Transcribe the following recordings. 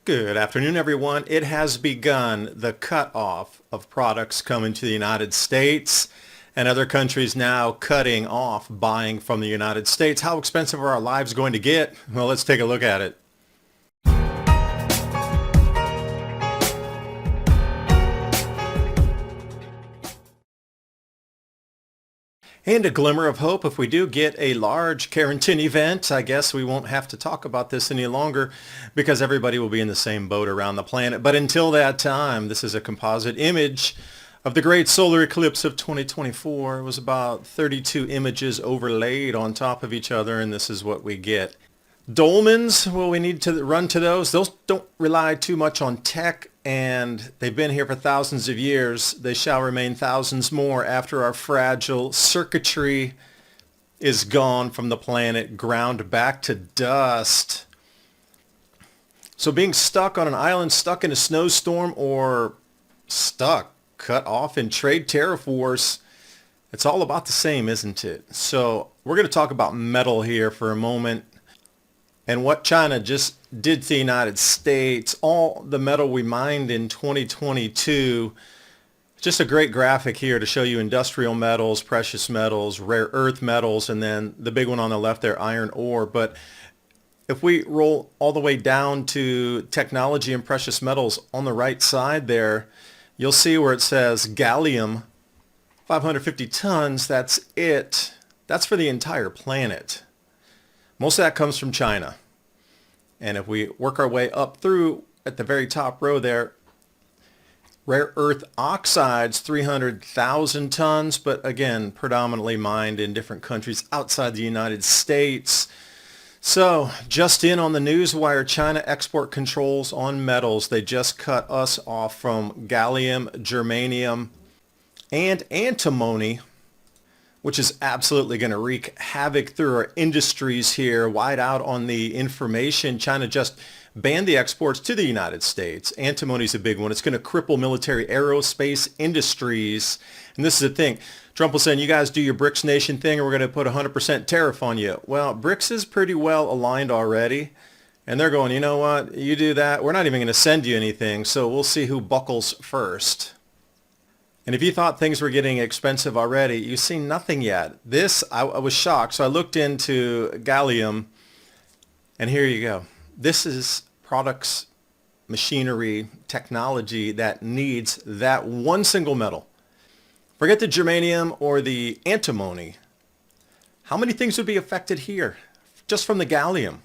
Good afternoon, everyone. It has begun, the cutoff of products coming to the United States, and other countries now cutting off buying from the United States. How expensive are our lives going to get? Well, let's take a look at it. And a glimmer of hope, if we do get a large Carrington event, I guess we won't have to talk about this any longer because everybody will be in the same boat around the planet. But until that time, this is a composite image of the great solar eclipse of 2024. It was about 32 images overlaid on top of each other, and this is what we get. Dolmens, well, we need to run to those. Those don't rely too much on tech, and they've been here for thousands of years. They shall remain thousands more after our fragile circuitry is gone from the planet, ground back to dust. So being stuck on an island, stuck in a snowstorm, or cut off in trade tariff wars, it's all about the same, isn't it? So we're going to talk about metal here for a moment. And what China just did to the United States, all the metal we mined in 2022, just a great graphic here to show you industrial metals, precious metals, rare earth metals, and then the big one on the left there, iron ore. But if we roll all the way down to technology and precious metals on the right side there, you'll see where it says gallium, 550 tons, that's it. That's for the entire planet. Most of that comes from China. And if we work our way up through at the very top row there, rare earth oxides, 300,000 tons, but again, predominantly mined in different countries outside the United States. So just in on the news wire, China export controls on metals. They just cut us off from gallium, germanium, and antimony, which is absolutely going to wreak havoc through our industries here. Wide out on the information, China just banned the exports to the United States. Antimony's a big one. It's going to cripple military aerospace industries. And this is the thing. Trump was saying, you guys do your BRICS nation thing and we're going to put 100% tariff on you. Well, BRICS is pretty well aligned already. And they're going, you know what, you do that, we're not even going to send you anything. So we'll see who buckles first. And if you thought things were getting expensive already, you've seen nothing yet. This, I was shocked. So I looked into gallium, and here you go. This is products, machinery, technology that needs that one single metal. Forget the germanium or the antimony. How many things would be affected here just from the gallium?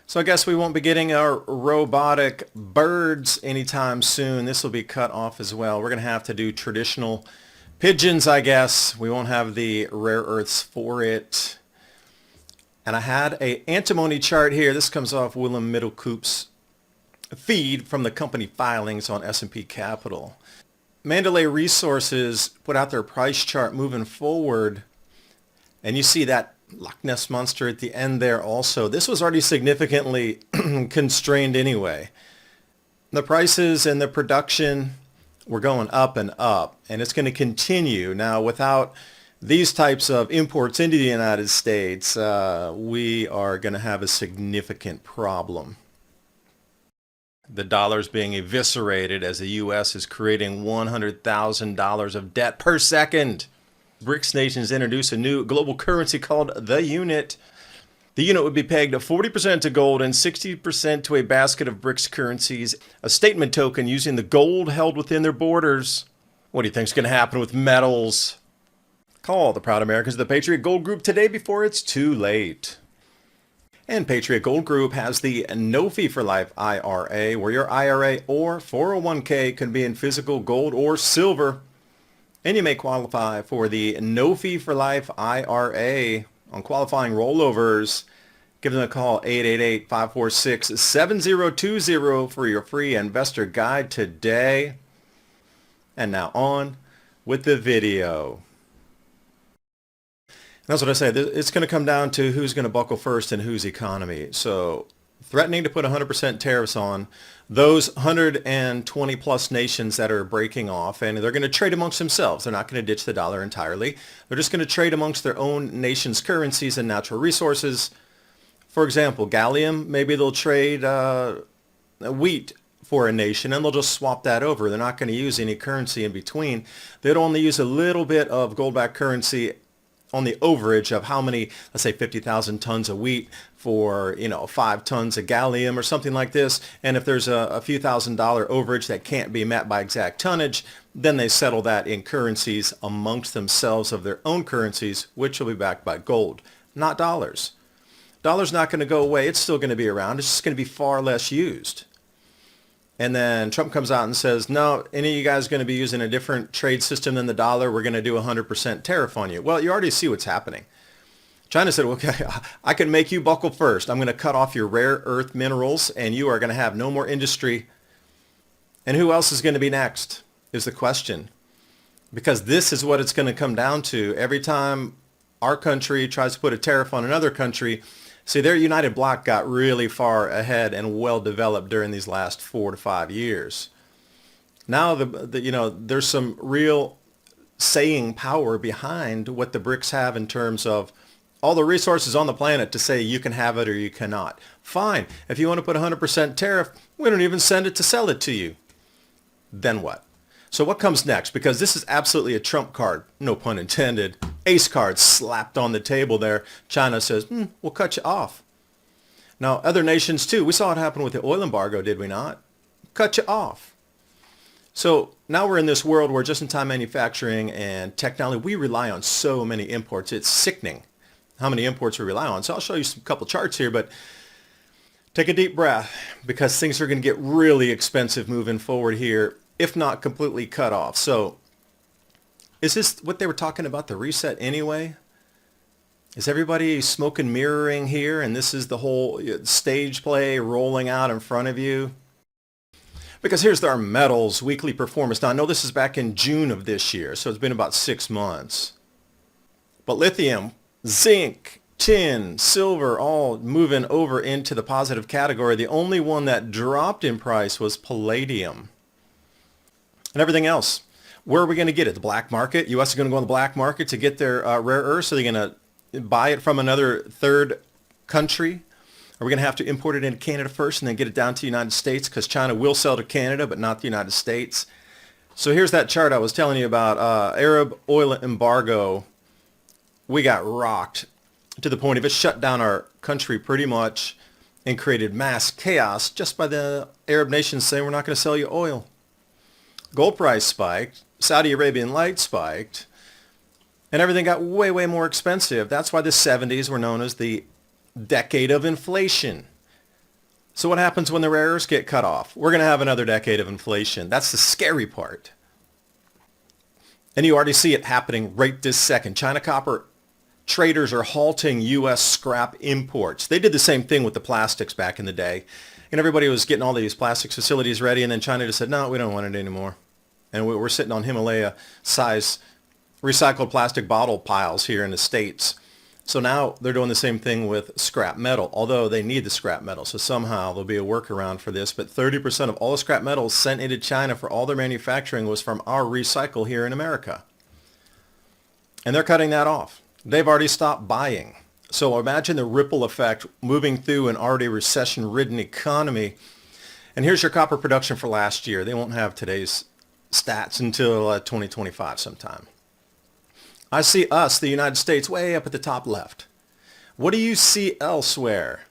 So I guess we won't be getting our robotic birds anytime soon. This will be cut off as well. We're going to have to do traditional pigeons, I guess. We won't have the rare earths for it. And I had an antimony chart here. This comes off Willem Middelkoop's feed from the company filings on S&P Capital. Mandalay Resources put out their price chart moving forward. And you see that Loch Ness Monster at the end there also. This was already significantly constrained anyway. The prices and the production were going up and up, and it's going to continue. Now, without these types of imports into the United States, we are going to have a significant problem. The dollar's being eviscerated as the U.S. is creating $100,000 of debt per second. BRICS nations introduce a new global currency called the unit. The unit would be pegged at 40% to gold and 60% to a basket of BRICS currencies, a statement token using the gold held within their borders. What do you think is going to happen with metals? Call the proud Americans of the Patriot Gold Group today before it's too late. And Patriot Gold Group has the No Fee for Life IRA, where your IRA or 401k can be in physical gold or silver. And you may qualify for the No Fee for Life IRA on qualifying rollovers. Give them a call, 888-546-7020 for your free investor guide today. And now on with the video. That's what I say. It's going to come down to who's going to buckle first and whose economy. So threatening to put 100% tariffs on those 120 plus nations that are breaking off, and they're going to trade amongst themselves. They're not going to ditch the dollar entirely. They're just going to trade amongst their own nation's currencies and natural resources. For example, gallium, maybe they'll trade wheat for a nation, and they'll just swap that over. They're not going to use any currency in between. They'd only use a little bit of gold-backed currency on the overage of how many, let's say 50,000 tons of wheat for, 5 tons of gallium or something like this. And if there's a few $1,000 overage that can't be met by exact tonnage, then they settle that in currencies amongst themselves of their own currencies, which will be backed by gold, not dollars. Dollar's not going to go away. It's still going to be around. It's just going to be far less used. And then Trump comes out and says, no, any of you guys are going to be using a different trade system than the dollar. We're going to do 100% tariff on you. Well, you already see what's happening. China said, okay, I can make you buckle first. I'm going to cut off your rare earth minerals, and you are going to have no more industry. And who else is going to be next is the question. Because this is what it's going to come down to. Every time our country tries to put a tariff on another country, see, their United Bloc got really far ahead and well developed during these last 4 to 5 years. Now, there's some real saying power behind what the BRICS have in terms of all the resources on the planet to say you can have it or you cannot. Fine. If you want to put 100% tariff, we don't even send it to sell it to you. Then what? So what comes next? Because this is absolutely a trump card, no pun intended. Ace card slapped on the table there. China says, we'll cut you off. Now, other nations too. We saw it happen with the oil embargo, did we not? Cut you off. So now we're in this world where just-in-time manufacturing and technology, we rely on so many imports. It's sickening how many imports we rely on. So I'll show you a couple charts here, but take a deep breath because things are going to get really expensive moving forward here, if not completely cut off. So is this what they were talking about, the reset anyway? Is everybody smoke and mirroring here, and this is the whole stage play rolling out in front of you? Because here's our metals weekly performance. Now, I know this is back in June of this year, so it's been about 6 months. But lithium, zinc, tin, silver, all moving over into the positive category. The only one that dropped in price was palladium. And everything else. Where are we going to get it? The black market? U.S. is going to go on the black market to get their rare earths? Are they going to buy it from another third country? Are we going to have to import it into Canada first and then get it down to the United States? Because China will sell to Canada, but not the United States. So here's that chart I was telling you about. Arab oil embargo. We got rocked to the point of it shut down our country pretty much and created mass chaos just by the Arab nations saying we're not going to sell you oil. Gold price spiked. Saudi Arabian light spiked. And everything got way, way more expensive. That's why the 70s were known as the decade of inflation. So what happens when the rare earths get cut off? We're going to have another decade of inflation. That's the scary part. And you already see it happening right this second. China copper traders are halting U.S. scrap imports. They did the same thing with the plastics back in the day. And everybody was getting all these plastics facilities ready, and then China just said, no, we don't want it anymore. And we're sitting on Himalaya-size recycled plastic bottle piles here in the States. So now they're doing the same thing with scrap metal, although they need the scrap metal. So somehow there'll be a workaround for this. But 30% of all the scrap metals sent into China for all their manufacturing was from our recycle here in America. And they're cutting that off. They've already stopped buying. So imagine the ripple effect moving through an already recession-ridden economy. And here's your copper production for last year. They won't have today's stats until 2025 sometime. I see us, the United States, way up at the top left. What do you see elsewhere?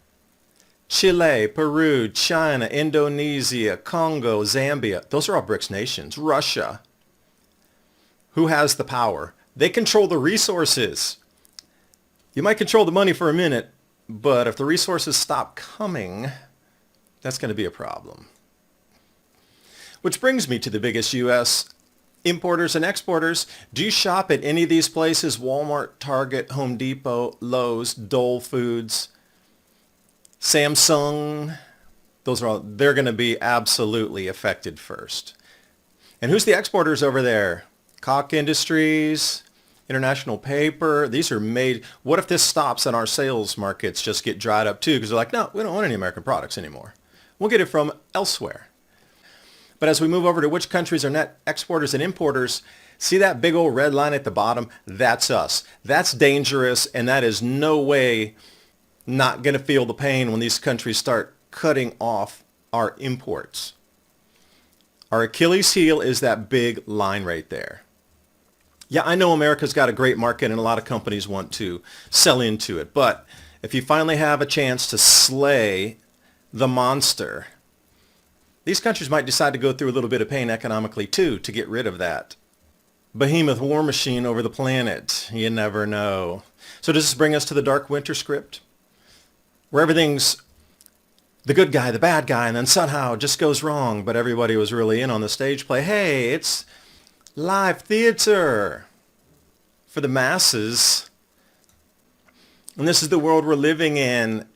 Chile, Peru, China, Indonesia, Congo, Zambia. Those are all BRICS nations. Russia. Who has the power? They control the resources. You might control the money for a minute, but if the resources stop coming, that's going to be a problem. Which brings me to the biggest U.S. importers and exporters. Do you shop at any of these places? Walmart, Target, Home Depot, Lowe's, Dole Foods, Samsung. They're going to be absolutely affected first. And who's the exporters over there? Koch Industries, International Paper. These are made. What if this stops and our sales markets just get dried up too? Because they're like, no, we don't want any American products anymore. We'll get it from elsewhere. But as we move over to which countries are net exporters and importers, see that big old red line at the bottom? That's us. That's dangerous, and that is no way not going to feel the pain when these countries start cutting off are imports. Our Achilles heel is that big line right there. Yeah, I know America's got a great market and a lot of companies want to sell into it, but if you finally have a chance to slay the monster, these countries might decide to go through a little bit of pain economically too to get rid of that behemoth war machine over the planet. You never know. So does this bring us to the dark winter script, where everything's the good guy, the bad guy, and then somehow it just goes wrong, but everybody was really in on the stage play? Hey, it's live theater for the masses. And this is the world we're living in.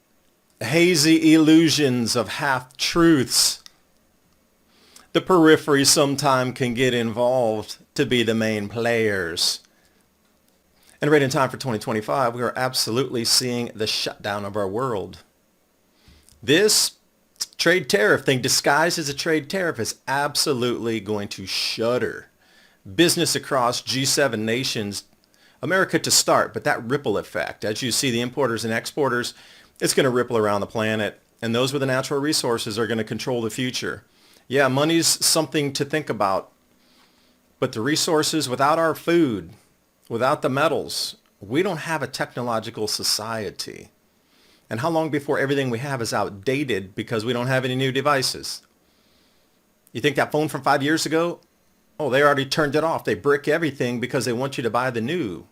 Hazy illusions of half-truths. The periphery sometime can get involved to be the main players. And right in time for 2025, we are absolutely seeing the shutdown of our world. This trade tariff thing disguised as a trade tariff is absolutely going to shutter business across G7 nations, America to start, but that ripple effect, as you see the importers and exporters, it's going to ripple around the planet, and those with the natural resources are going to control the future. Yeah, money's something to think about, but the resources, without our food, without the metals, we don't have a technological society. And how long before everything we have is outdated because we don't have any new devices? You think that phone from 5 years ago? Oh, they already turned it off. They brick everything because they want you to buy the new.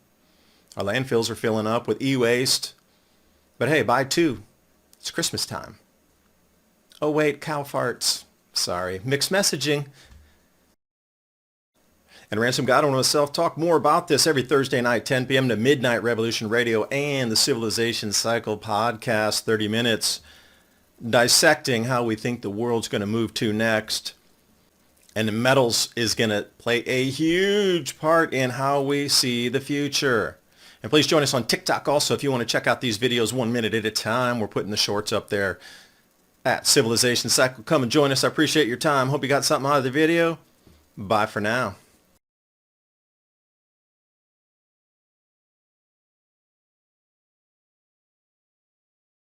Our landfills are filling up with e-waste. But hey, buy two. It's Christmas time. Oh wait, cow farts. Sorry, mixed messaging. And Ransom God on himself talk more about this every Thursday night, 10 p.m. to midnight, Revolution Radio and the Civilization Cycle podcast, 30 minutes, dissecting how we think the world's going to move to next. And the metals is going to play a huge part in how we see the future. And please join us on TikTok also if you want to check out these videos 1 minute at a time. We're putting the shorts up there at Civilization Cycle. Come and join us. I appreciate your time. Hope you got something out of the video. Bye for now.